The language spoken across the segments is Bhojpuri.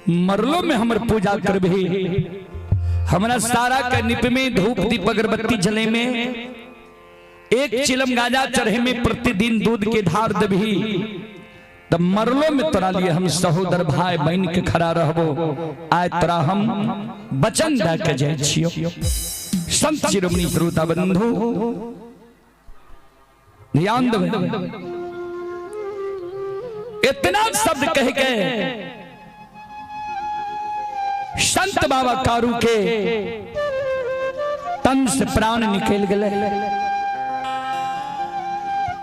मरलो में हमर पूजा करबे, हमरा सारा के निप में धूप दीप अगरबत्ती जले में, एक चिलम गाजा चढ़े में प्रतिदिन दूध के धार देबही, तब मरलो में तोरा लिए हम सहोदर भाई बहन के खड़ा रहबो। आय तोरा हम वचन दे के जाय छियो। संत शिरोमणि श्रोता बंधु ध्यान देबे, इतना शब्द कह के संत बाबा कारू के तन से प्राण निकल गए,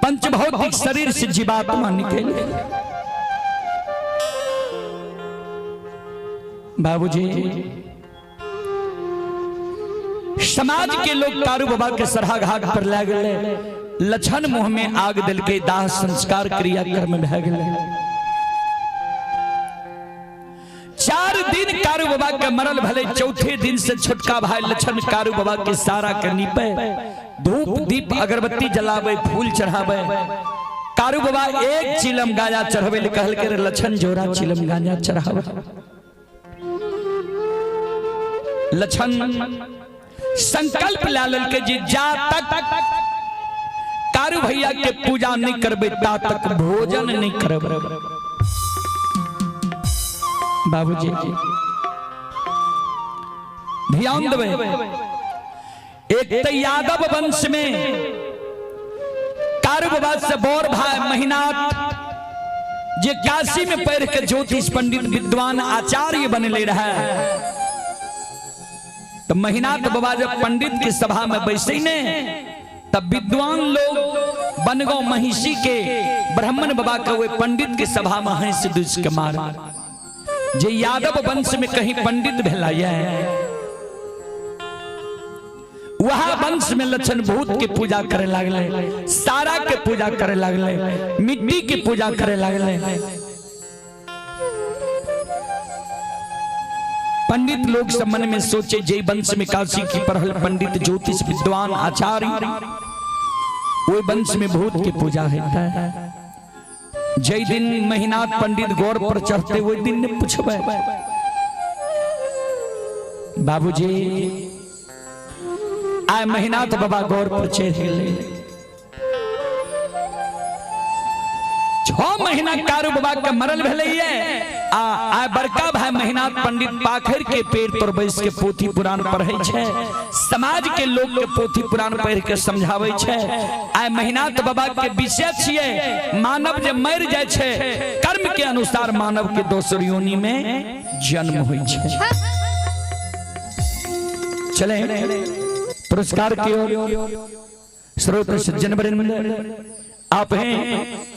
पंचभौतिक शरीर से जीवात्मा निकल गए। बाबूजी, समाज के लोग कारू बाबा के सरहा घाट पर ले गए, लछन मुंह में आग दल के दाह संस्कार क्रियाक्रम में भे गए। 4 दिन कारू बाबा के मरल भले, चौथे दिन से छुटका भाई लछन कारू बाबा के सारा के नीपे, धूप दीप अगरबत्ती जलावे, फूल चढ़ावे। कारू बाबा एक चिलम गांजा चढ़ावे, कहल के लछन जोरा चिलम गांजा चढ़ावे। लछन संकल्प लाल के जी जा तक कारू भैया के पूजा नहीं करबे ता तक भोजन नहीं करबे। बाबूजी ध्यान देवे, एक तो यादव वंश में कारू बाबा से बौर भाई महीनाथ जे काशी में पैर के ज्योतिष पंडित विद्वान आचार्य बनले रहा, तो महीनाथ बाबा जब पंडित की सभा में बैसे ने, तब विद्वान लोग बनगांव महिषी के ब्राह्मण बाबा का वे पंडित की सभा में हंस दूस के मार, जे यादव वंश में कहीं पंडित भेलाया है, वहां वंश में लक्षण भूत की पूजा करे लगले, सारा के पूजा करे लगले, मिट्टी की पूजा करे लगले। पंडित लोग सब मन में सोचे, जय वंश में काशी की पढ़ल पंडित ज्योतिष विद्वान आचार्य, वो वंश में भूत की पूजा होता है। जय दिन महीनाथ पंडित गौर पर चढ़ते, वो दिन ने पूछबे, बाबूजी आय महीनाथ बाबा गौर पर चढ़ गए, 6 महीना कारू बाबा के मरल भले, आ बड़का भाई महीनाथ पंडित पाखर के पेड़ पर बैस के पोथी पुराण पढ़े छे, समाज के लोग के पोथी पुराण पढ़ के समझावे छे। आय महीनाथ बाबा के विषय छिए, मानव जे मर जाय छे, कर्म के अनुसार मानव के दोसर योनि में जन्म होय छे। चले पुरस्कार की ओर श्रोता सज्जन वृंद, आप हैं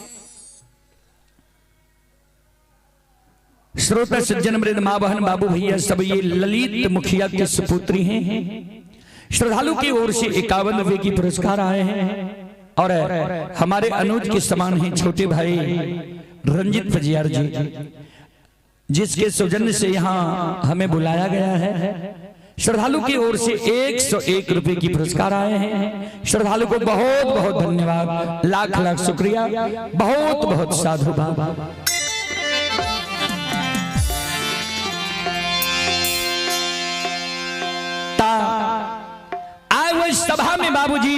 श्रोता सज्जन वृंद, मां बहन बाबू भैया सब, ये ललित मुखिया की सुपुत्री हैं। श्रद्धालु की ओर से 51 रुपए की पुरस्कार आए हैं, और हमारे अनुज के समान हैं छोटे भाई रंजित फजियार जी, जिसके सौजन्य से यहाँ हमें बुलाया गया है। श्रद्धालु की ओर से 101 रुपए की पुरस्कार आए हैं। श्रद्धालु को बहुत बहुत धन्यवाद, लाख लाख शुक्रिया, बहुत बहुत साधुवाद। आए वो सभा में बाबूजी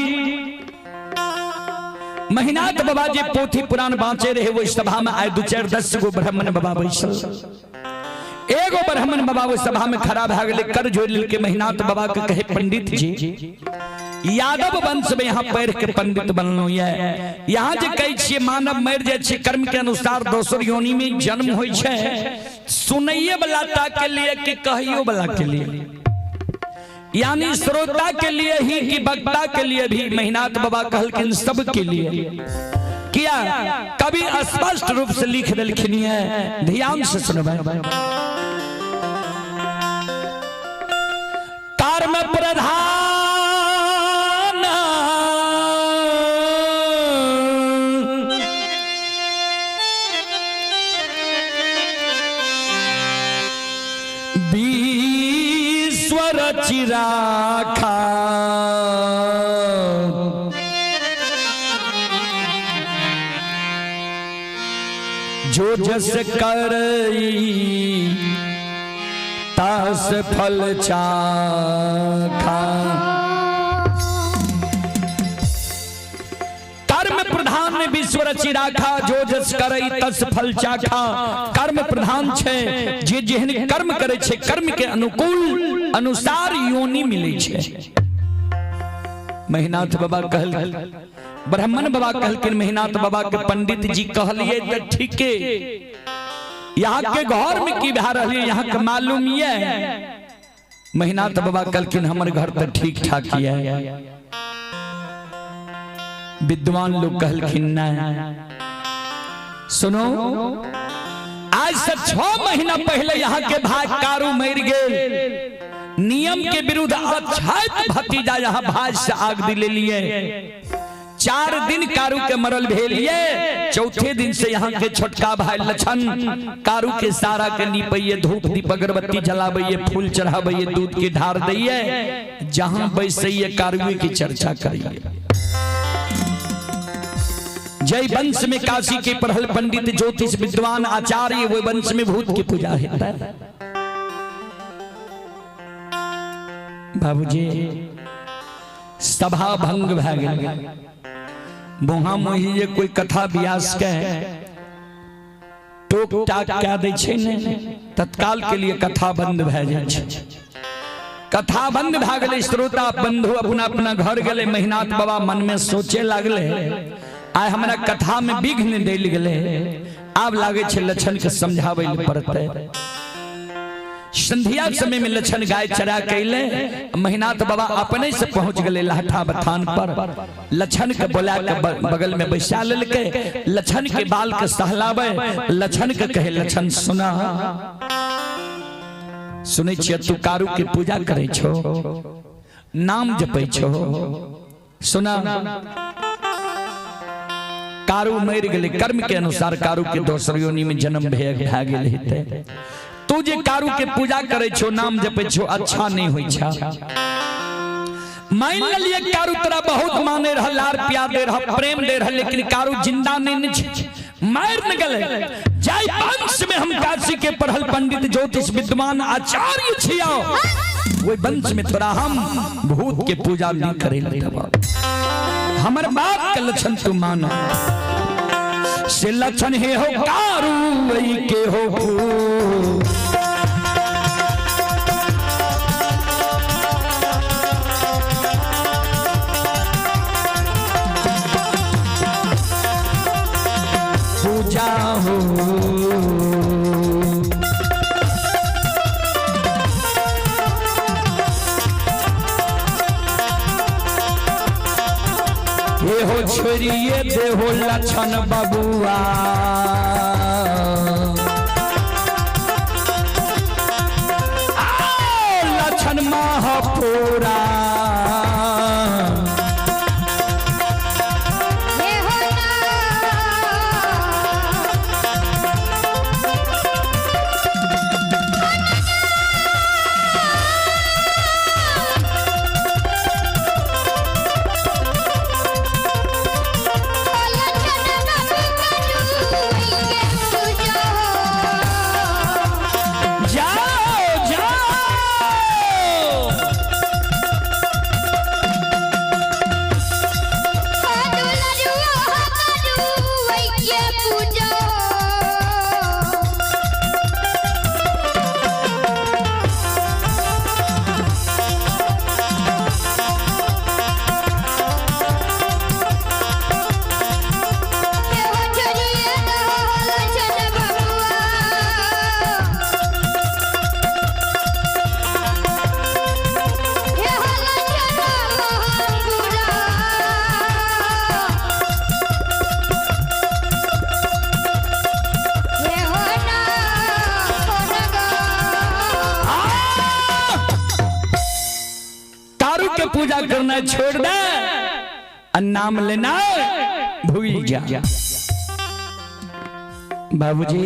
महीनाथ बाबा जी पोथी पुराण बाँचे रहे, वो सभा में आए 2-4-10 गो ब्राह्मण बाबा बैसल, एगो ब्राह्मण बाबा वो सभा में खड़ा भाग ले कर जोड़ के महीनाथ बाबा के कहे, पंडित जी यादव वंश में यहाँ पैर के पंडित बनलो है, यहाँ जे कहे छे मानव मर जाय छे, कर्म के अनुसार दोसर योनि में जन्म होय छे, सुनइये वाला ता के लिए कि कहियो वाला के लिए, यानी श्रोता के लिए ही कि वक्ता के लिए भी। महीनाथ बाबा कहलखिन सब के लिए किया, कभी स्पष्ट रूप से लिख देलखिन है, ध्यान से सुनबे। कर्म प्रधान चिराखा, जो जस करई तास फल चाखा। कर्म प्रधान विश्व रचि राखा, जो जस करई तस फल चाखा। कर्म प्रधान छे, जे जेहन कर्म करे छे कर्म के अनुकूल अनुसार योनि मिले छे। महिनाथ बाबा कहल, ब्राह्मण बाबा कहलकिन महिनाथ बाबा के पंडित जी कहलिए तो ठीके, यहाँ के घर में की भा रही है यहाँ के मालूम ये। महिनाथ बाबा कहलकिन हमर घर तो ठीक ठाक है। विद्वान लोग कहलखिन ना, सुनो आज से 6 महीना पहले यहाँ के भाई कारू मर गए, नियम के विरुद्ध अछात भतीजा यहाँ भाई से आग दिले लिए। 4 दिन कारू के मरल भेलिए, चौथे दिन से यहाँ के छोटका भाई लछन कारू के सारा के नीपइए, धूप दीप अगरबत्ती जलाबइए, फूल चढ़ाबइए, दूध की ढार दइए, जहां बैसइए कारुए की चर्चा करिए। जय वंश में काशी के पढ़ल पंडित ज्योतिष विद्वान आचार्य, वो वंश में भूत की पूजा होता है। बाबूजी सभा भंग भए गेल, मोहा मोही जे कोई कथा व्यास के टोक टाक कह दै छै ने, तत्काल के लिए कथा बंद भए जाइ छै। कथा बंद भए गेलै, श्रोता बंधु अपना अपना घर गेलै। महिनाथ बाबा मन में सोचे लागले, आइ हमरा कथा में विघ्न देल गेलै, आब लागे छै लछन के समझाबै ले पड़तै। संध्या समय में लछन गाय चरा कैले, महिनाथ बाबा अपने से पहुंच गए लाठा बथान पर। लछन के बोला के बगल में बैसा लेलके, लछन के बाल के सहलावे, लछन के कहे लछन सुना, सुनै छियै तू कारू के पूजा करे छो, नाम जपै छो, सुना कारू मर गेलै, कर्म के अनुसार कारू के दोसर योनि में जन्म भए गेल हेतै। तू जे कारू के पूजा करे छो, नाम जपे छो, अच्छा नहीं होई छा। मान लिया कारू तोरा बहुत माने रह, लार प्यार दे रह, प्रेम दे रह, लेकिन कारू जिंदा नहीं छ, मार न गले। जय वंश में हम काशी के पढ़ल पंडित ज्योतिष विद्वान आचार्य छिया, वो वंश में तोरा हम भूत के पूजा नहीं करे देबा। हमर बात के लक्षण तू मानो, से लक्षण हे हो कारू वही के हो पूजा हो। ये हो छोड़िए दे हो लछन बबुआ, लछन महापुरा पूजा करना छोड़ दे, नाम लेना भूल जा। बाबूजी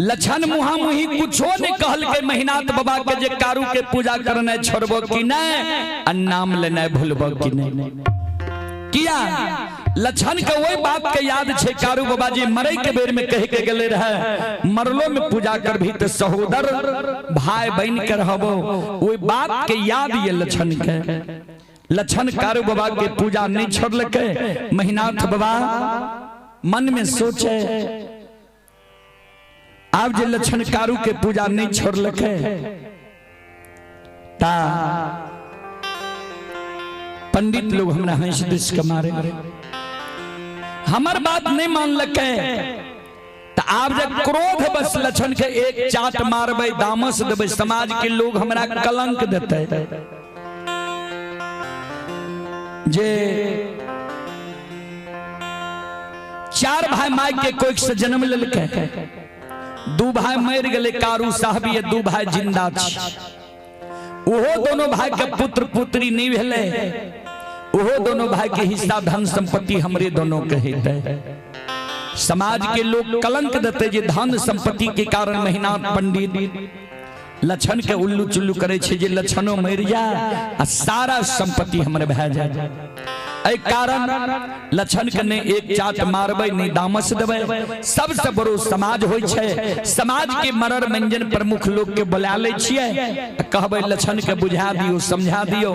लछन मुहा मुही कुछो ने कहल के महिनाथ बाबा के जे कारू के पूजा करना छोड़बो कि नहीं, नाम लेना भूलबो कि नहीं। किया लछन के वही बात के याद छे कारू बाबा जी मरई के बेर में कह के गले रहे मरलो में पूजा कर भी तो सहोदर भाई बहन के रहबो वही बात के याद ये लछन के लछन कारू बाबा के पूजा नहीं छोड़ के महिनाथ बाबा मन में सोचे आप जे लछन कारू के पूजा नहीं छोड़ के ता पंडित लोग हमरा हंस दिस के मारे हमर बात नहीं मान लके तो आप जब क्रोध बस लछन के एक चाट मारबे दामस देबे समाज के लोग हमरा कलंक देते जे चार भाई माई के कोई से जन्म लेलके दू भाई मर गए कारू साहब ये दू भाई जिंदा ओहो दोनों भाई के पुत्र पुत्री नहीं भेले ओहो दोनों भाई के हिस्सा धन संपत्ति हमरे दोनों के हिते समाज के लोग कलंक देते जे धन संपत्ति के कारण महिनाथ पंडित लछन के उल्लू चुल्लू करे छे जे लछनो मर जा आ सारा संपत्ति हमरे भै जाए ऐ कारण लछन के ने एक चाट मारबे नहीं दामस देबे सबसे बड़ो समाज होय छे समाज के मरर मंजन प्रमुख लोग के बुला ले छिए कहबे लछन के बुझा दियो समझा दियो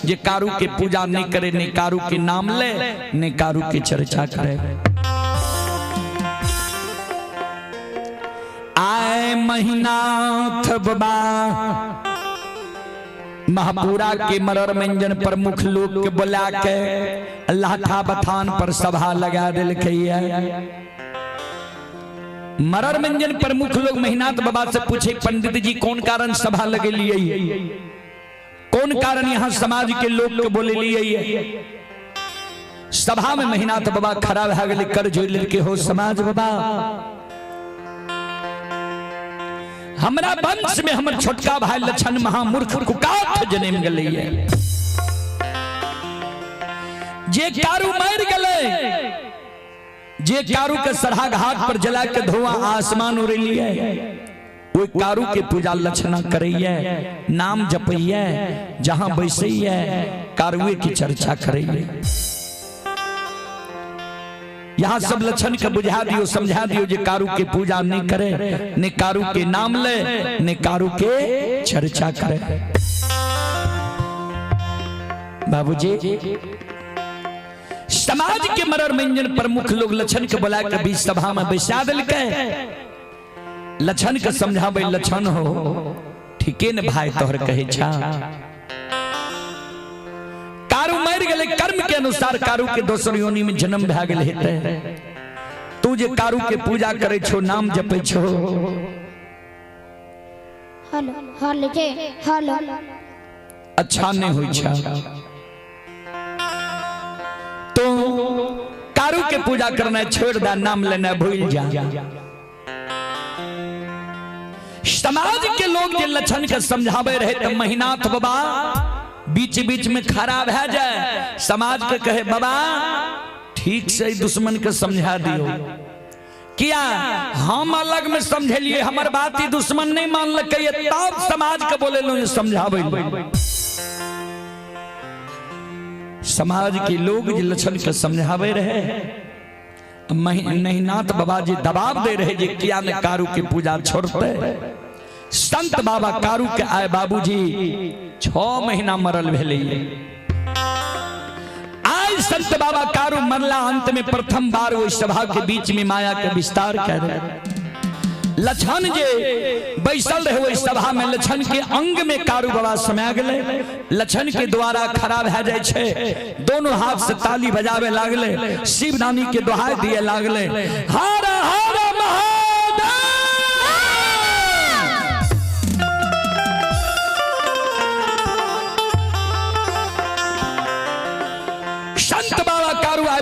जे कारू के पूजा नहीं करे नहीं कारू के नाम ले नहीं कारू के चर्चा करे आए महिनाथ बाबा महापुरा के मरर मंजन प्रमुख लोग के बुला के लाठा बथान पर सभा लगा दिल मरर मंजन प्रमुख लोग महिनाथ बाबा से पूछे पंडित जी कौन कारण सभा लगे लिए कौन कारण यहाँ समाज के लोग को बोले लिए सभा में महिनाथ बाबा खड़ा भा गए कर जोड़ के हो समाज बाबा हमरा वंश में हमर छोटका भाई लछन महामूर्ख कुकाठ जन्म गले जे कारू मर गले जे कारू के सरहा घाट पर जला के धुआं आसमान उड़ेलिए वो कारू के पूजा लछना करैया नाम जपैया जहां बैसैया कारुए की चर्चा करैया यहाँ सब लछन के बुझा दियो समझा दियो जे कारू के पूजा नहीं करे ने कारू के नाम ले ने कारू के चर्चा करे बाबूजी समाज के मरर मंजन प्रमुख लोग लछन के बुला के बीच सभा में बैसा दिल के लछन के समझाबे लछन हो ठीके ने भाई तोहर कहे छा कारू मर गए कर्म के अनुसार कारू के दोसर योनि में जन्म भा गए हेते तू जे कारू के पूजा करे छो नाम जपे छो हेलो हेलो जे हेलो अच्छा नहीं होई छा तो कारू के पूजा करना छोड़ दा नाम लेना भूल जा समाज के लोग जे लछन के समझावे रहे त महिनाथ बाबा बीच बीच में खराब है जाए समाज के कहे बाबा ठीक से दुश्मन के समझा दियो किया हम अलग में समझलिए हमर बात ही दुश्मन नहीं मान लके तब समाज के बोले लो समझावे समाज के लोग जे लछन के समझावे रहे महिनाथ बाबा जी दबाव दे रहे जे किया ने कारू के पूजा छोड़ते संत बाबा कारू के आए बाबूजी 6 महीना मरल भेले आज संत बाबा कारू मरला अंत में प्रथम बार वो सभा के बीच में माया के विस्तार कर रहे लछन जे बैसल रहे वो सभा में लछन के अंग में कारू बाबा समा गए लछन के द्वारा खड़ा भै जाय छे दोनों हाथ से ताली बजावे लागले शिवनानी के दोहाई दिए लागले हर हर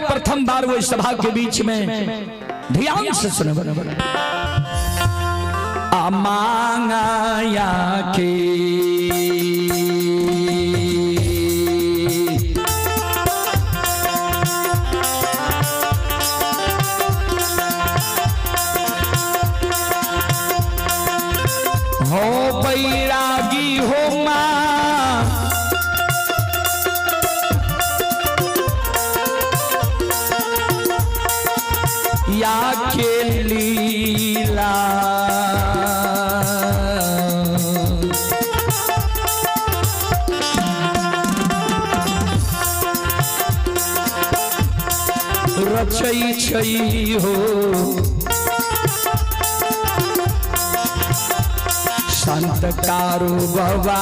प्रथम बार वो सभा के बीच में ध्यान से सुने मांगाया के हो बैरागी हो मां रचई छई हो संत कारो बाबा